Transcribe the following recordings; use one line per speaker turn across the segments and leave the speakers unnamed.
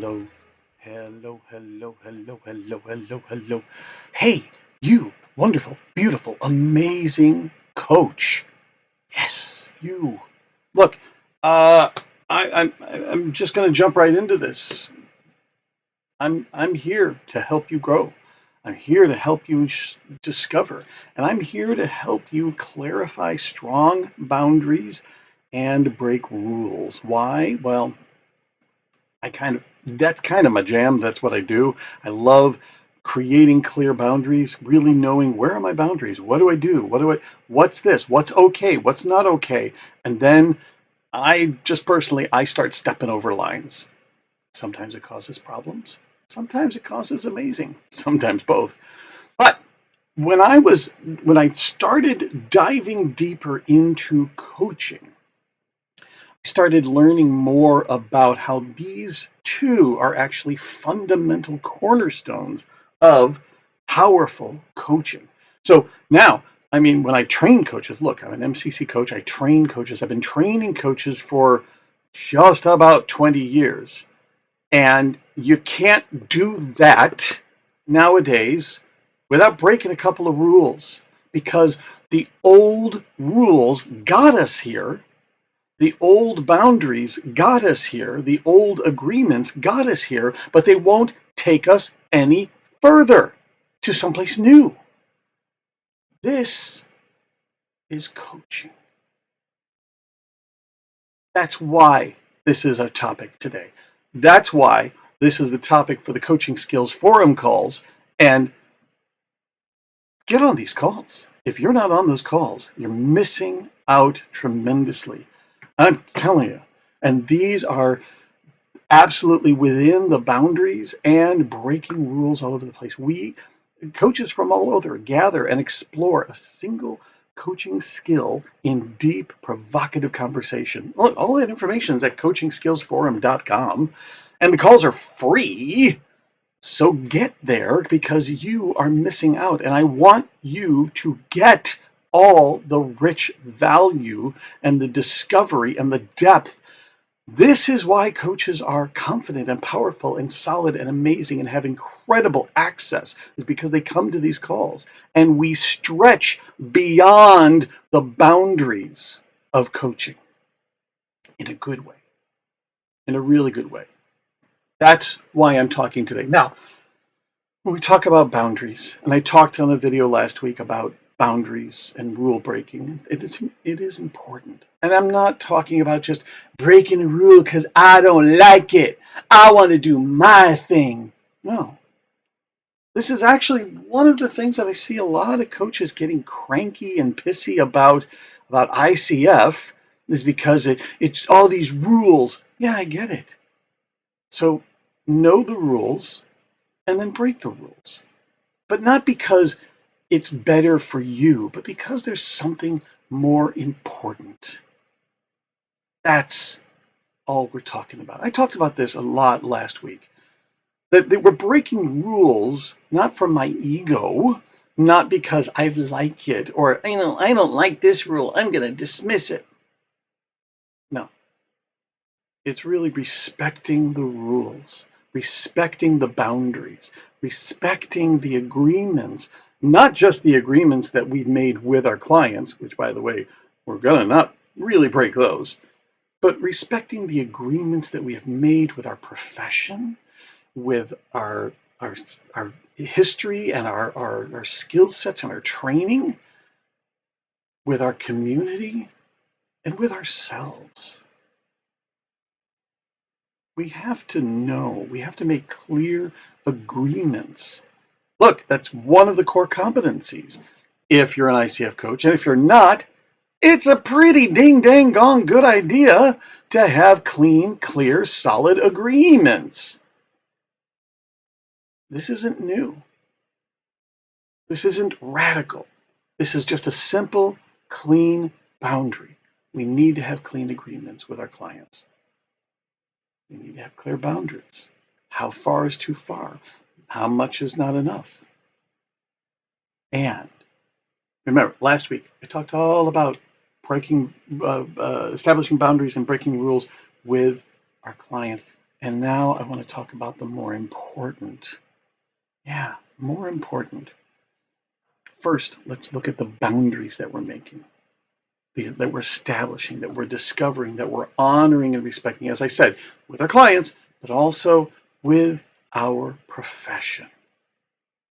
Hello, hello, hello, hello, hello, hello, hello. Hey, you wonderful, beautiful, amazing coach. Yes, you. Look, I'm just going to jump right into this. I'm here to help you grow. I'm here to help you discover, and I'm here to help you clarify strong boundaries and break rules. Why? Well, that's kind of my jam. That's what I do. I love creating clear boundaries, really knowing where are my boundaries? What do I do? What's this? What's okay? What's not okay? And then I just personally, I start stepping over lines. Sometimes it causes problems. Sometimes it causes amazing. Sometimes both. But when I started diving deeper into coaching, started learning more about how these two are actually fundamental cornerstones of powerful coaching. So now, I mean, when I train coaches, look, I'm an MCC coach. I train coaches. I've been training coaches for just about 20 years. And you can't do that nowadays without breaking a couple of rules, because the old rules got us here. The old boundaries got us here. The old agreements got us here, but they won't take us any further to someplace new. This is coaching. That's why this is our topic today. That's why this is the topic for the Coaching Skills Forum calls. And get on these calls. If you're not on those calls, you're missing out tremendously. I'm telling you. And these are absolutely within the boundaries and breaking rules all over the place. We coaches from all over gather and explore a single coaching skill in deep, provocative conversation. All that information is at coachingskillsforum.com, and the calls are free. So get there, because you are missing out, and I want you to get all the rich value and the discovery and the depth. This is why coaches are confident and powerful and solid and amazing and have incredible access, is because they come to these calls and we stretch beyond the boundaries of coaching in a good way, in a really good way. That's why I'm talking today. Now, when we talk about boundaries, and I talked on a video last week about boundaries and rule breaking, it is important. And I'm not talking about just breaking a rule because I don't like it. I want to do my thing. No. This is actually one of the things that I see a lot of coaches getting cranky and pissy about ICF, is because it's all these rules. Yeah, I get it. So know the rules and then break the rules. But not because it's better for you, but because there's something more important. That's all we're talking about. I talked about this a lot last week. That we're breaking rules not from my ego, not because I like it, or I don't like this rule, I'm going to dismiss it. No. It's really respecting the rules, respecting the boundaries, respecting the agreements, not just the agreements that we've made with our clients, which, by the way, we're going to not really break those, but respecting the agreements that we have made with our profession, with our history and our skill sets and our training, with our community, and with ourselves. We have to know, we have to make clear agreements. Look, that's one of the core competencies if you're an ICF coach. And if you're not, it's a pretty ding dang gong good idea to have clean, clear, solid agreements. This isn't new. This isn't radical. This is just a simple, clean boundary. We need to have clean agreements with our clients. We need to have clear boundaries. How far is too far? How much is not enough? And remember, last week I talked all about establishing boundaries and breaking rules with our clients. And now I want to talk about the more important. Yeah, more important. First, let's look at the boundaries that we're making, that we're establishing, that we're discovering, that we're honoring and respecting, as I said, with our clients, but also with our profession.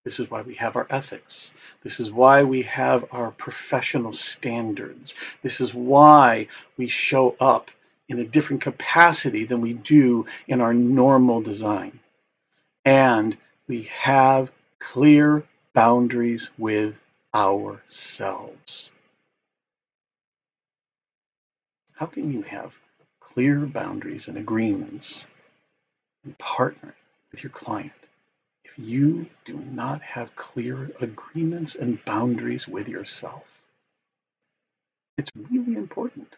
This is why we have our ethics. This is why we have our professional standards. This is why we show up in a different capacity than we do in our normal design. And we have clear boundaries with ourselves. How can you have clear boundaries and agreements and partnering with your client if you do not have clear agreements and boundaries with yourself? It's really important.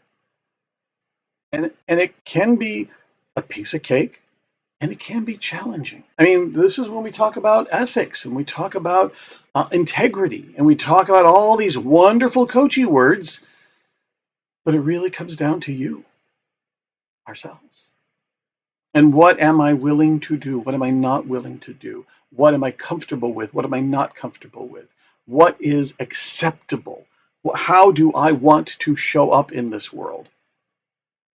And it can be a piece of cake, and it can be challenging. I mean, this is when we talk about ethics and we talk about integrity and we talk about all these wonderful coachy words, but it really comes down to you, ourselves. And what am I willing to do? What am I not willing to do? What am I comfortable with? What am I not comfortable with? What is acceptable? How do I want to show up in this world?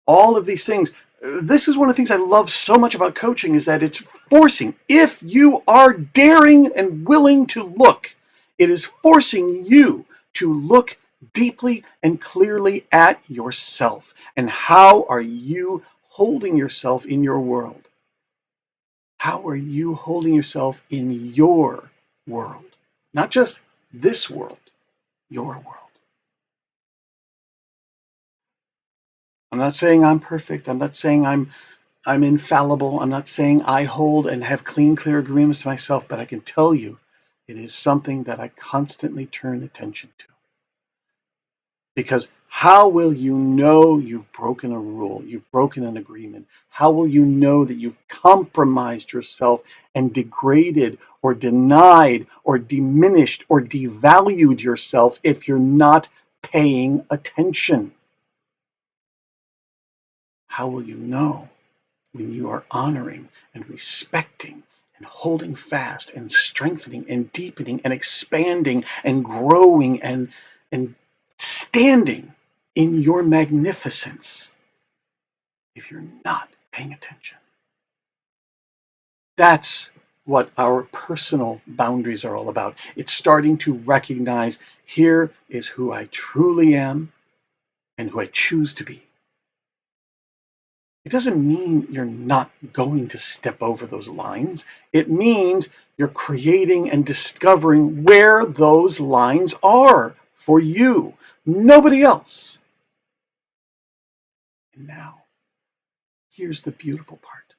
All of these things. This is one of the things I love so much about coaching, is that it's forcing. If you are daring and willing to look, it is forcing you to look deeply and clearly at yourself. And how are you holding yourself in your world? How are you holding yourself in your world? Not just this world, your world. I'm not saying I'm perfect. I'm not saying I'm infallible. I'm not saying I hold and have clean, clear agreements to myself, but I can tell you it is something that I constantly turn attention to. Because how will you know you've broken a rule, you've broken an agreement? How will you know that you've compromised yourself and degraded or denied or diminished or devalued yourself if you're not paying attention? How will you know when you are honoring and respecting and holding fast and strengthening and deepening and expanding and growing and standing in your magnificence if you're not paying attention? That's what our personal boundaries are all about. It's starting to recognize, here is who I truly am and who I choose to be. It doesn't mean you're not going to step over those lines. It means you're creating and discovering where those lines are for you, nobody else. And now, here's the beautiful part.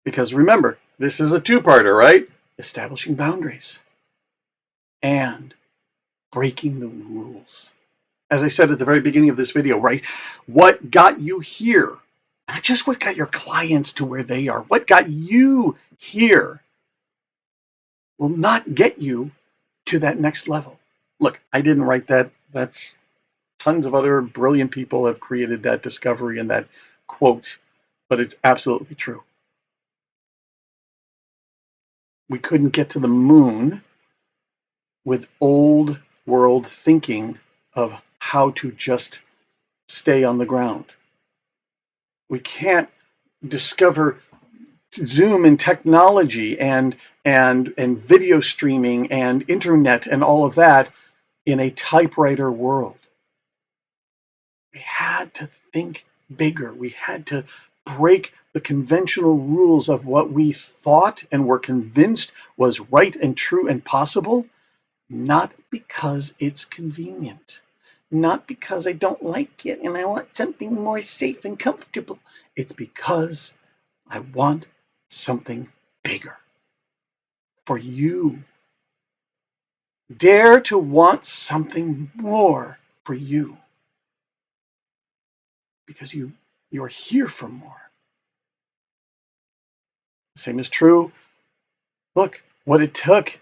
Because remember, this is a two-parter, right? Establishing boundaries and breaking the rules. As I said at the very beginning of this video, right? What got you here? Not just what got your clients to where they are. What got you here will not get you to that next level. Look, I didn't write that. That's tons of other brilliant people have created that discovery and that quote, but it's absolutely true. We couldn't get to the moon with old world thinking of how to just stay on the ground. We can't discover Zoom and technology and video streaming and internet and all of that in a typewriter world. We had to think bigger. We had to break the conventional rules of what we thought and were convinced was right and true and possible, not because it's convenient, not because I don't like it and I want something more safe and comfortable. It's because I want something bigger for you. Dare to want something more for you, because you're here for more. The same is true. Look, what it took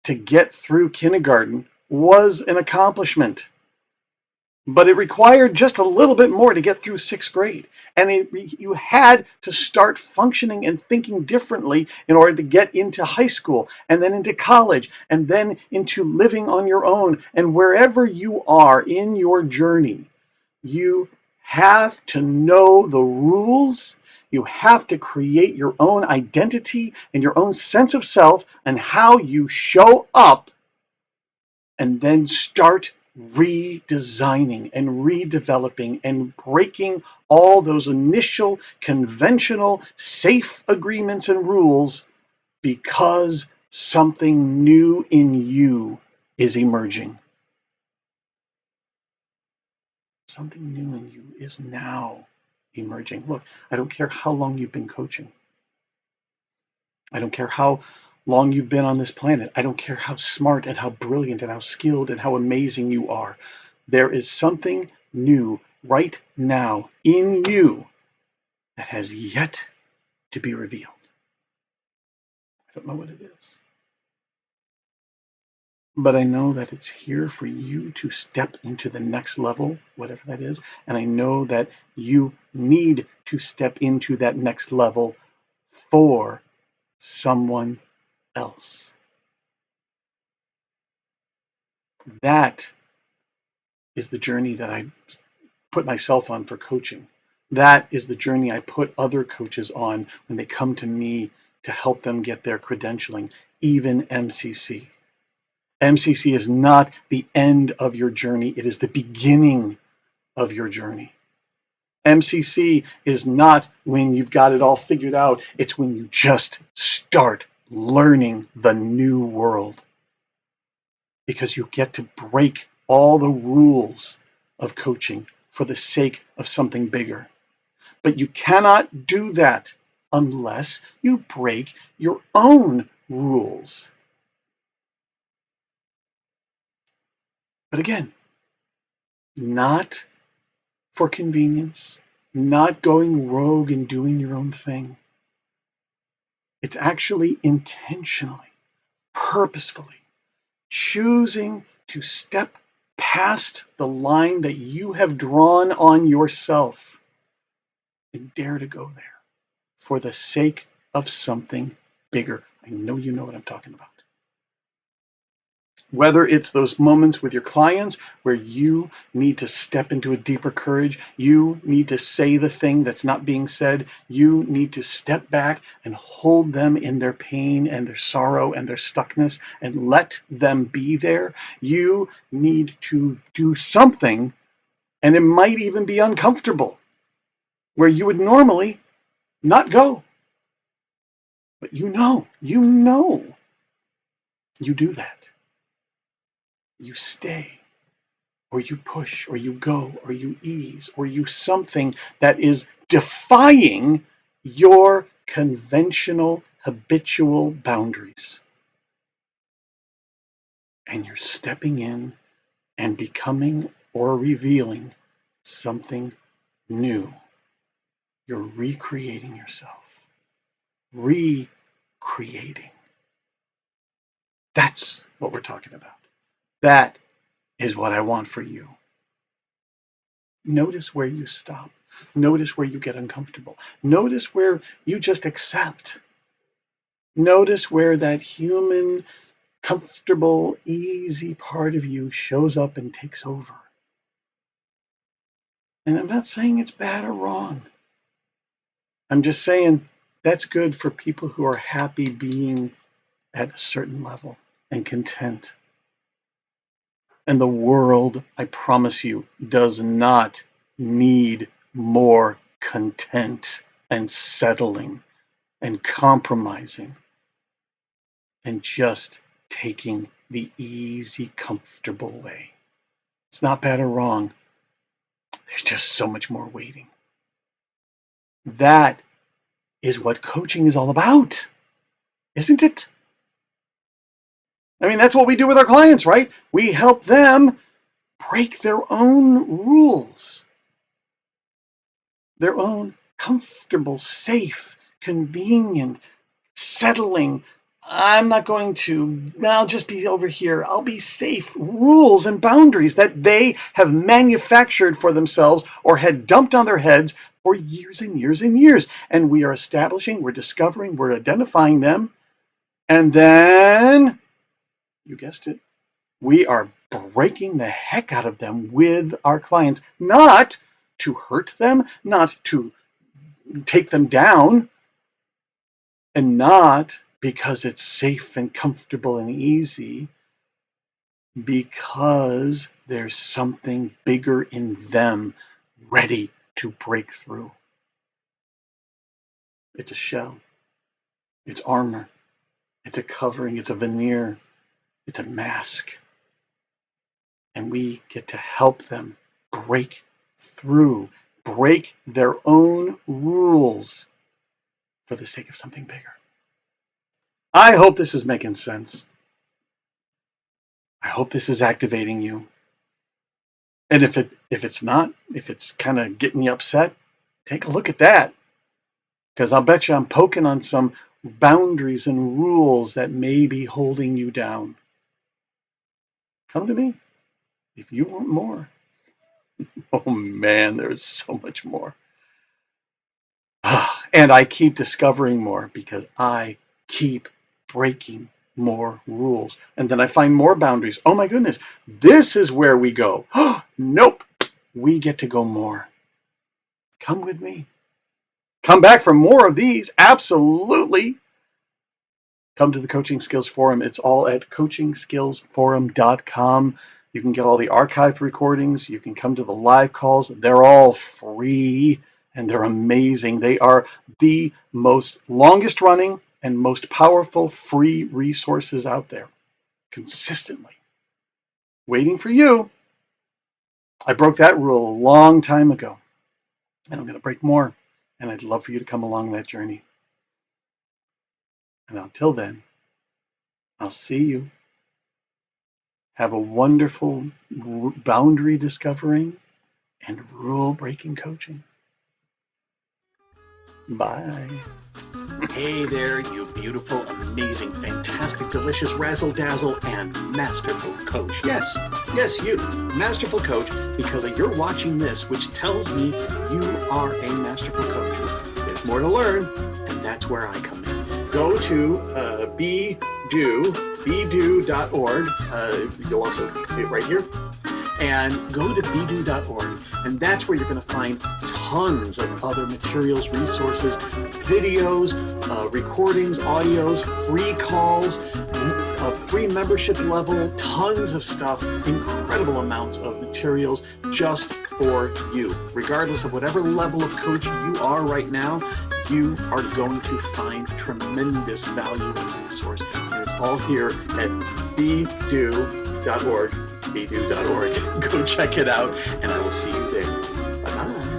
to get through kindergarten was an accomplishment. but it required just a little bit more to get through sixth grade. And you had to start functioning and thinking differently in order to get into high school and then into college and then into living on your own. And wherever you are in your journey, you have to know the rules. You have to create your own identity and your own sense of self and how you show up, and then start redesigning and redeveloping and breaking all those initial conventional safe agreements and rules, because something new in you is emerging. Something new in you is now emerging. Look, I don't care how long you've been coaching. I don't care how long you've been on this planet. I don't care how smart and how brilliant and how skilled and how amazing you are. There is something new right now in you that has yet to be revealed. I don't know what it is, but I know that it's here for you to step into the next level, whatever that is. And I know that you need to step into that next level for someone else. That is the journey that I put myself on for coaching. That is the journey I put other coaches on when they come to me to help them get their credentialing, even MCC. MCC is not the end of your journey. It is the beginning of your journey. MCC is not when you've got it all figured out. It's when you just start learning the new world, because you get to break all the rules of coaching for the sake of something bigger. But you cannot do that unless you break your own rules. But again, not for convenience, not going rogue and doing your own thing. It's actually intentionally, purposefully choosing to step past the line that you have drawn on yourself and dare to go there for the sake of something bigger. I know you know what I'm talking about. Whether it's those moments with your clients where you need to step into a deeper courage, you need to say the thing that's not being said, you need to step back and hold them in their pain and their sorrow and their stuckness and let them be there. You need to do something, and it might even be uncomfortable, where you would normally not go. But you do that. You stay, or you push, or you go, or you ease, or you something that is defying your conventional, habitual boundaries. And you're stepping in and becoming or revealing something new. You're recreating yourself. Recreating. That's what we're talking about. That is what I want for you. Notice where you stop. Notice where you get uncomfortable. Notice where you just accept. Notice where that human, comfortable, easy part of you shows up and takes over. And I'm not saying it's bad or wrong. I'm just saying that's good for people who are happy being at a certain level and content. And the world, I promise you, does not need more content and settling and compromising and just taking the easy, comfortable way. It's not bad or wrong. There's just so much more waiting. That is what coaching is all about, isn't it? I mean, that's what we do with our clients, right? We help them break their own rules, their own comfortable, safe, convenient, settling, I'm not going to, I'll just be over here. I'll be safe. Rules and boundaries that they have manufactured for themselves or had dumped on their heads for years and years and years. And we are establishing, we're discovering, we're identifying them. And then, you guessed it, we are breaking the heck out of them with our clients, not to hurt them, not to take them down, and not because it's safe and comfortable and easy, because there's something bigger in them ready to break through. It's a shell, it's armor, it's a covering, it's a veneer, it's a mask. And we get to help them break through, break their own rules for the sake of something bigger. I hope this is making sense. I hope this is activating you. And if it's not, if it's kind of getting you upset, take a look at that. Because I'll bet you I'm poking on some boundaries and rules that may be holding you down. Come to me if you want more. Oh man, there's so much more. And I keep discovering more because I keep breaking more rules. And then I find more boundaries. Oh my goodness, this is where we go. Nope, we get to go more. Come with me. Come back for more of these. Absolutely. Come to the Coaching Skills Forum. It's all at coachingskillsforum.com. You can get all the archived recordings. You can come to the live calls. They're all free and they're amazing. They are the most longest running and most powerful free resources out there, consistently waiting for you. I broke that rule a long time ago, and I'm going to break more. And I'd love for you to come along that journey. And until then, I'll see you. Have a wonderful boundary discovering and rule breaking coaching. Bye. Hey there, you beautiful, amazing, fantastic, delicious, razzle dazzle, and masterful coach. Yes, you, masterful coach, because you're watching this, which tells me you are a masterful coach. There's more to learn, and that's where I come in. Go to bedo.org. You'll also see it right here. And go to bedo.org, and that's where you're going to find tons of other materials, resources, videos, recordings, audios, free calls, a free membership level, tons of stuff, incredible amounts of materials just for you. Regardless of whatever level of coach you are right now, you are going to find tremendous value and resource. And it's all here at bedo.org. bedo.org. Go check it out, and I will see you there. Bye-bye.